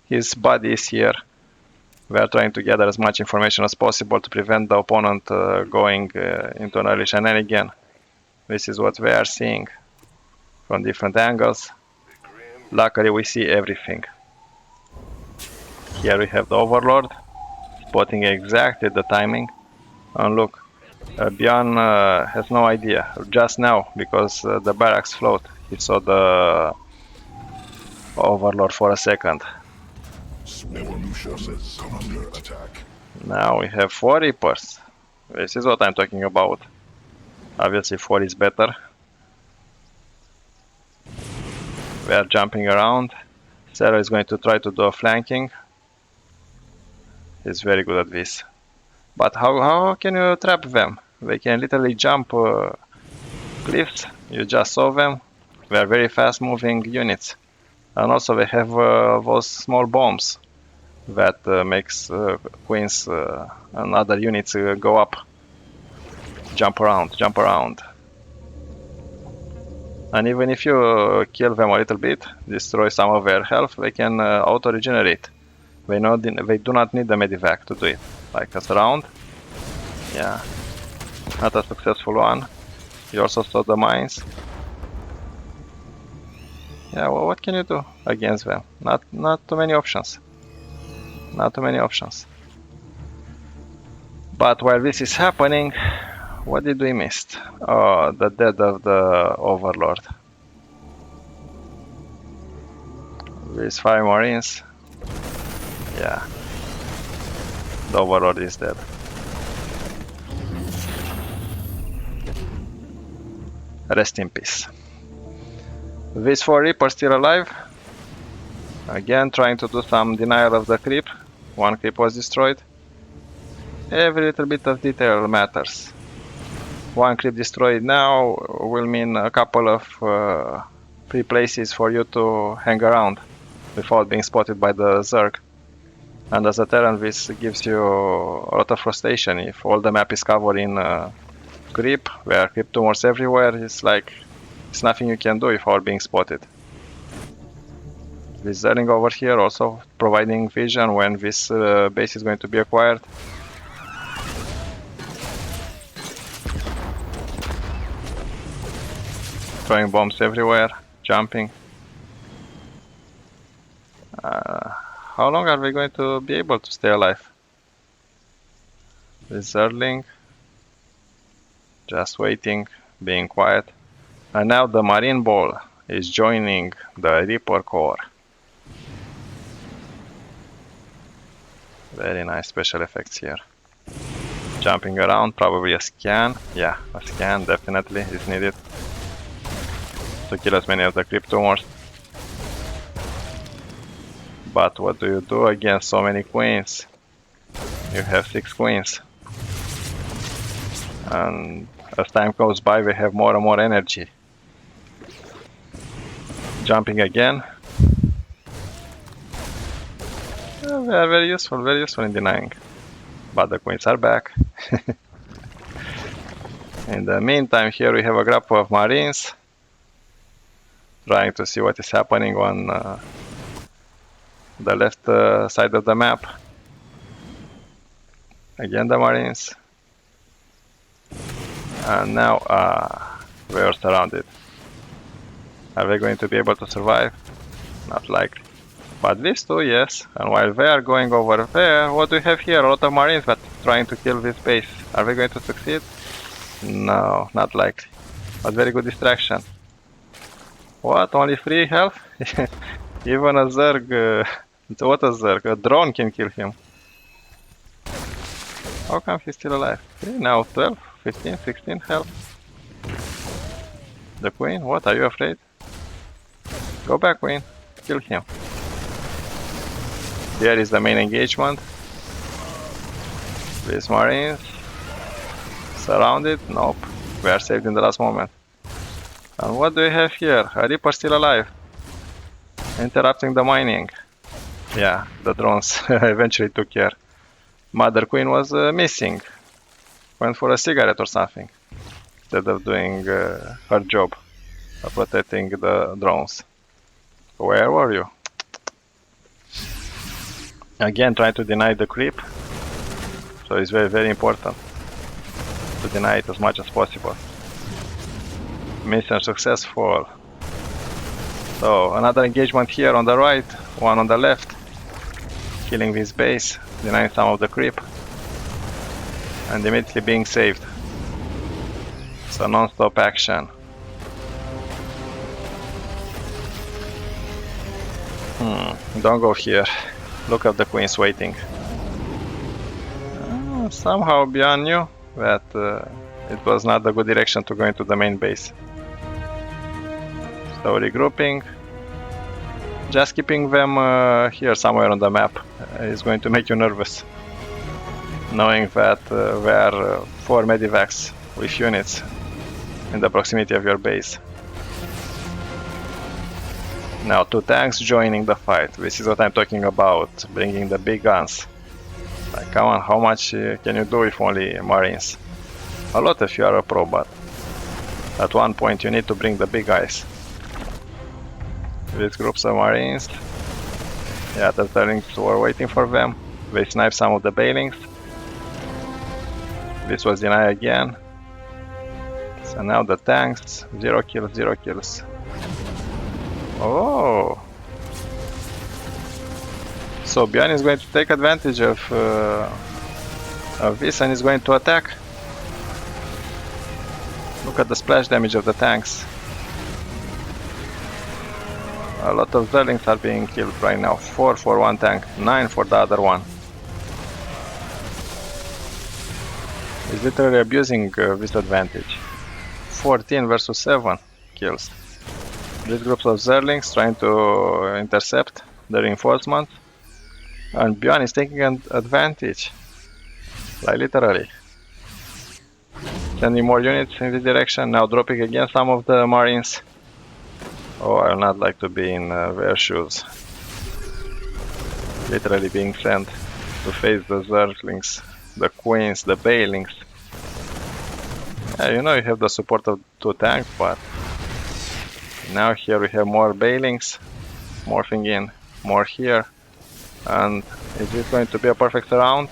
his body is here. We are trying to gather as much information as possible to prevent the opponent going into an early shenanigan. This is what we are seeing from different angles. Luckily we see everything. Here we have the Overlord, spotting exactly the timing. And look, ByuN has no idea. Just now, because the barracks float, he saw the Overlord for a second. Small new forces come under attack. Now we have 4 Reapers. This is what I'm talking about. Obviously 4 is better. We are jumping around. Serral is going to try to do a flanking. He's very good at this. But how can you trap them? They can literally jump cliffs. You just saw them. They are very fast moving units. And also they have those small bombs that makes queens and other units go up. Jump around, jump around. And even if you kill them a little bit, destroy some of their health, they can auto-regenerate. They do not need the medivac to do it. Like a surround. Yeah. Not a successful one. You also saw the mines. Yeah, well, what can you do against them? Not too many options. Not too many options. But while this is happening, what did we miss? Oh, the death of the Overlord. These 5 Marines. Yeah. The Overlord is dead. Rest in peace. These 4 Reapers still alive. Again, trying to do some denial of the creep. 1 creep was destroyed. Every little bit of detail matters. 1 creep destroyed now will mean a couple of free places for you to hang around without being spotted by the zerg. And as a terran, this gives you a lot of frustration. If all the map is covered in creep, there are creep tumors everywhere, it's like it's nothing you can do without being spotted. This zerging over here also providing vision when this base is going to be acquired. Throwing bombs everywhere, jumping. How long are we going to be able to stay alive? This zergling. Just waiting, being quiet. And now the Marine Ball is joining the Reaper Core. Very nice special effects here. Jumping around, probably a scan. Yeah, a scan definitely is needed to kill as many of the creep tumors. But what do you do against so many queens? You have 6 queens. And as time goes by, we have more and more energy. Jumping again. They are very useful in denying. But the queens are back. In the meantime, here we have a group of marines. Trying to see what is happening on the left side of the map. Again the marines. And now we are surrounded. Are they going to be able to survive? Not likely. But these 2, yes. And while they are going over there, what do we have here? A lot of marines that trying to kill this base. Are they going to succeed? No, not likely. But very good distraction. What? Only 3 health? Even a zerg. What a zerg? A drone can kill him. How come he's still alive? Okay, now 12, 15, 16 health. The queen? What? Are you afraid? Go back, queen. Kill him. Here is the main engagement. These marines. Surrounded? Nope. We are saved in the last moment. And what do we have here? A Reaper still alive. Interrupting the mining. Yeah, the drones eventually took care. Mother Queen was missing. Went for a cigarette or something. Instead of doing her job of protecting the drones. Where were you? Again, trying to deny the creep. So it's very, very important to deny it as much as possible. Mission successful. So another engagement here on the right, one on the left. Killing this base, denying some of the creep. And immediately being saved. It's a non-stop action. Don't go here. Look at the queens waiting. Somehow ByuN knew that it was not a good direction to go into the main base. So regrouping. Just keeping them here somewhere on the map is going to make you nervous. Knowing that there are 4 medivacs with units in the proximity of your base. Now 2 tanks joining the fight. This is what I'm talking about, bringing the big guns. Like, come on, how much can you do with only marines? A lot if you are a pro, but at one point you need to bring the big guys. These groups of marines, yeah, the Zerglings were waiting for them. They sniped some of the bailings. This was denied again. So now the tanks, 0 kills, 0 kills. Oh! So ByuN is going to take advantage of this and is going to attack. Look at the splash damage of the tanks. A lot of Zerglings are being killed right now. 4 for one tank, 9 for the other one. He's literally abusing this advantage. 14 versus 7 kills. These groups of Zerglings trying to intercept the reinforcement. And ByuN is taking an advantage. Like literally. Sending more units in this direction. Now dropping again some of the marines. Oh, I would not like to be in their shoes. Literally being sent to face the Zerglings, the queens, the bailings. Yeah, you know you have the support of 2 tanks, but now here we have more bailings morphing in, more here. And is this going to be a perfect round?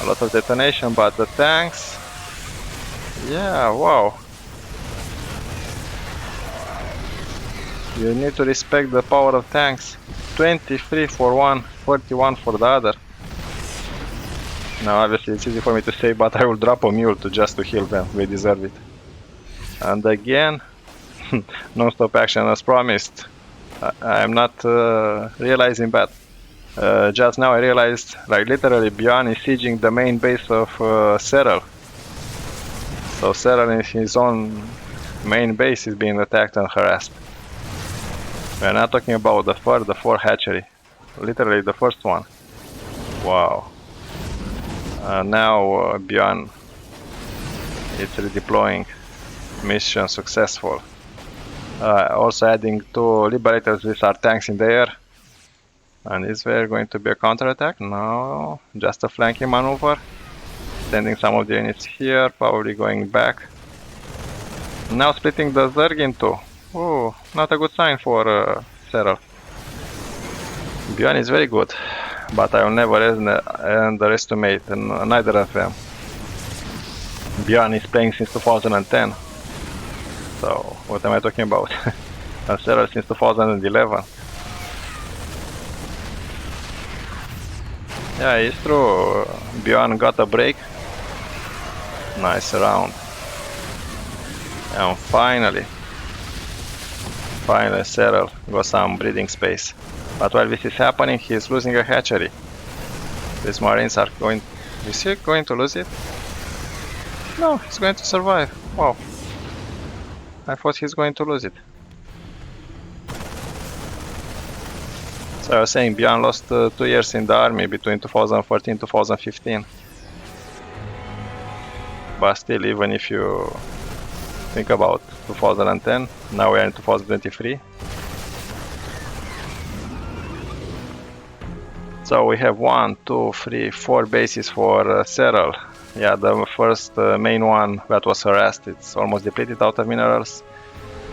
A lot of detonation, but the tanks... Yeah, wow. You need to respect the power of tanks. 23 for one, 41 for the other. Now obviously it's easy for me to say, but I will drop a mule just to heal them. They deserve it. And again, non-stop action as promised. I am not realizing that. Just now I realized, like literally ByuN is sieging the main base of Serral. So Serral in his own main base is being attacked and harassed. We're not talking about the 4 hatchery. Literally the first one. Wow. Now ByuN is redeploying. Mission successful. Also adding 2 liberators. These are tanks in the air. And is there going to be a counterattack? No, just a flanking maneuver. Sending some of the units here, probably going back. Now splitting the Zerg in 2. Oh, not a good sign for Serral. ByuN is very good, but I will never underestimate neither of them. ByuN is playing since 2010. So, what am I talking about? And Serral since 2011. Yeah, it's true. ByuN got a break. Nice round. And finally Serral got some breathing space. But while this is happening, he's losing a hatchery. These marines are going... Is he going to lose it? No, he's going to survive. Wow. I thought he's going to lose it. So I was saying, ByuN lost 2 years in the army between 2014 and 2015. But still, even if you think about 2010, now we are in 2023. So we have 1, 2, 3, 4 bases for Serral. Yeah, the first main one that was harassed, it's almost depleted out of minerals.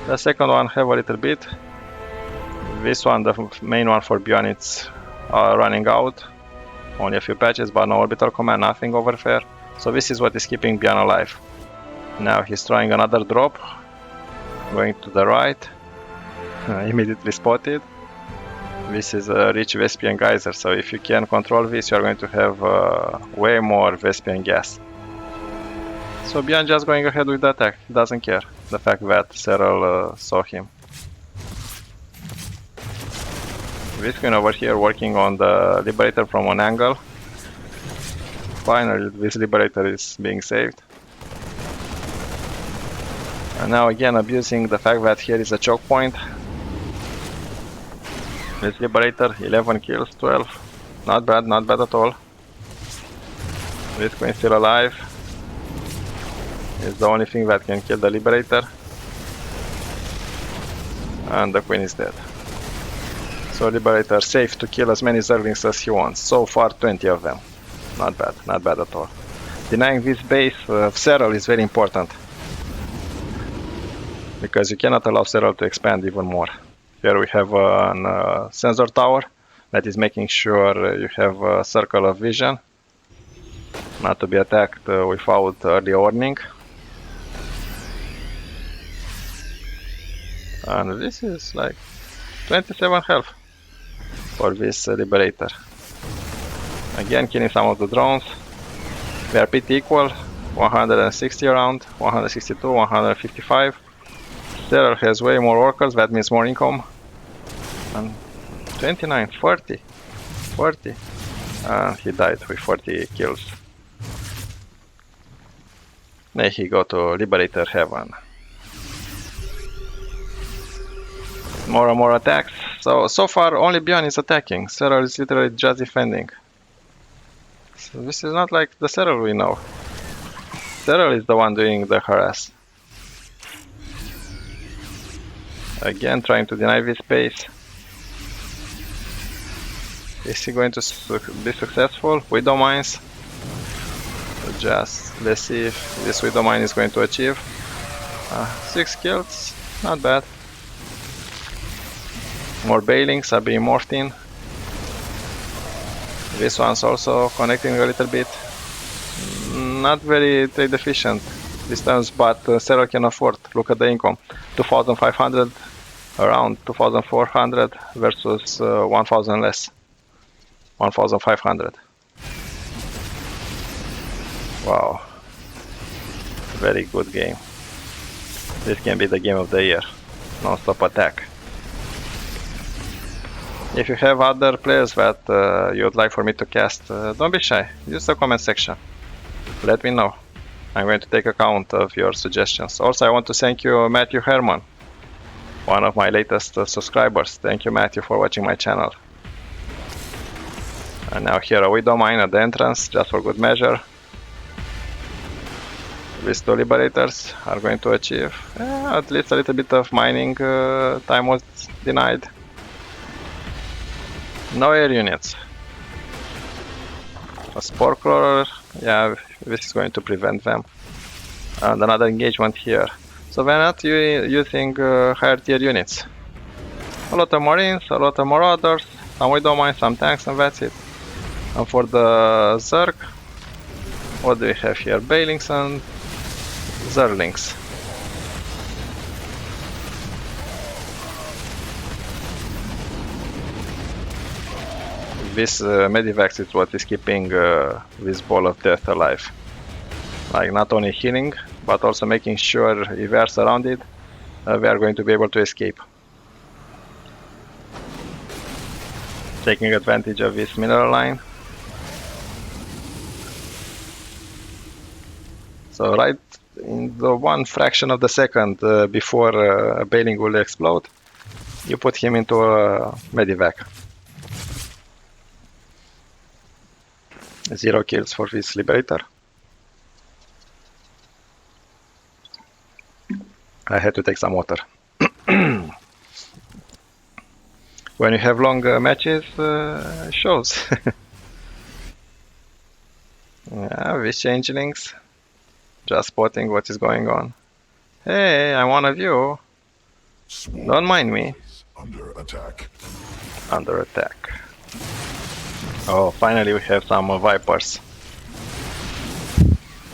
The second one have a little bit. This one, the main one for ByuN, it's running out. Only a few patches, but no orbital command, nothing over there. So this is what is keeping ByuN alive. Now he's trying another drop. Going to the right. Immediately spotted. This is a rich Vespian geyser, so if you can control this, you are going to have way more Vespian gas. So ByuN just going ahead with the attack. He doesn't care. The fact that Serral saw him. Viscon over here working on the Liberator from an angle. Finally, this Liberator is being saved. And now again abusing the fact that here is a choke point. This Liberator, 11 kills, 12. Not bad at all. This Queen still alive. It's the only thing that can kill the Liberator. And the Queen is dead. So Liberator safe to kill as many Zerglings as he wants. So far 20 of them. Not bad at all. Denying this base of Serral is very important. Because you cannot allow Serral to expand even more. Here we have a sensor tower that is making sure you have a circle of vision. Not to be attacked without early warning. And this is like 27 health for this Liberator. Again killing some of the drones. They are pretty equal. 160 around, 162, 155. Serral has way more workers, that means more income. And 29, 40. And he died with 40 kills. Then he go to Liberator Heaven. More and more attacks. So far only ByuN is attacking. Serral is literally just defending. So this is not like the Serral we know. Serral is the one doing the harass. Again trying to deny this base. Is he going to be successful? Widow mines. Just let's see if this Widow mine is going to achieve. 6 kills, not bad. More Bailings are being morphed in. This one's also connecting a little bit. Not very trade efficient this time, but Serral can afford. Look at the income. 2,500 around 2,400 versus 1,000 less. 1,500. Wow. Very good game. This can be the game of the year. Non-stop attack. If you have other players that you would like for me to cast, don't be shy. Use the comment section. Let me know. I'm going to take account of your suggestions. Also, I want to thank you, Matthew Herman, one of my latest subscribers. Thank you, Matthew, for watching my channel. And now here a Widow mine at the entrance, just for good measure. These two Liberators are going to achieve at least a little bit of mining time was denied. No air units. A Spore Crawler, yeah, this is going to prevent them. And another engagement here. So we're not using higher tier units. A lot of Marines, a lot of Marauders, some Widow mines, some tanks, and that's it. And for the Zerg, what do we have here? Bailings and Zerglings. This Medivac is what is keeping this ball of death alive. Like not only healing, but also making sure if we are surrounded, we are going to be able to escape. Taking advantage of this mineral line. So right in the one fraction of the second before a Bailing will explode, you put him into a Medivac. 0 kills for this Liberator. I had to take some water. When you have long matches, it shows. Yeah, these changelings. Just spotting what is going on. Hey, I'm one of you. Don't mind me. Under attack. Under attack. Oh, finally we have some Vipers.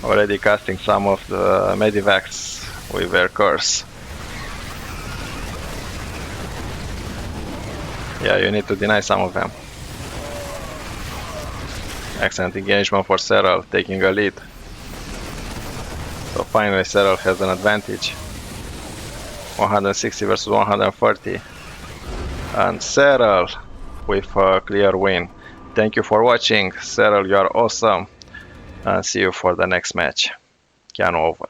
Already casting some of the Medivacs with their curse. Yeah, you need to deny some of them. Excellent engagement for Serral, taking a lead. So finally Serral has an advantage. 160 versus 130. And Serral with a clear win. Thank you for watching. Serral, you are awesome. And see you for the next match. Keanu over.